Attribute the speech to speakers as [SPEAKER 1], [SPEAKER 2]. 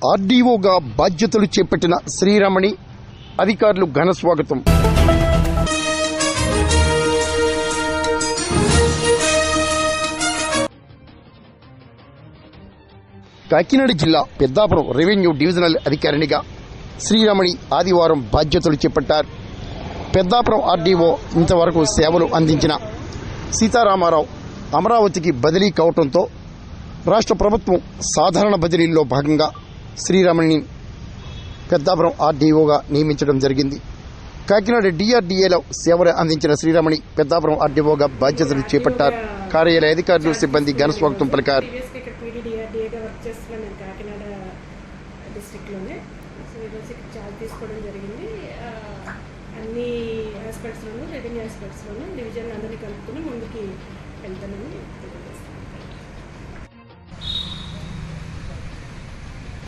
[SPEAKER 1] ఆర్డీఓగా బాధ్యతలు చేపట్టిన శ్రీరమణి అధికారులు ఘన స్వాగతం. కాకినాడ జిల్లా పెద్దాపురం రెవెన్యూ డివిజనల్ అధికారినిగా శ్రీరమణి ఆదివారం బాధ్యతలు చేపట్టారు. పెద్దాపురం ఆర్డీఓ ఇంతవరకు సేవలు అందించిన సీతారామారావు అమరావతికి బదిలీ కావడంతో రాష్ట్ర ప్రభుత్వం సాధారణ బదిలీల్లో భాగంగా శ్రీరమణిని పెద్దాపురం ఆర్డీఓగా నియమించడం జరిగింది. కాకినాడ డిఆర్డీఏలో సేవలు అందించిన శ్రీరమణి పెద్దాపురం ఆర్డీఓగా బాధ్యతలు చేపట్టారు. కార్యాలయ అధికారులు సిబ్బంది ఘన స్వాగతం పలికారు.
[SPEAKER 2] అన్ని ఆస్పెక్ట్స్లోనూ రెవెన్యూ ఆస్పెక్ట్స్లోనూ డివిజన్ అందరినీ కలుపుకుని ముందుకి వెళ్తానని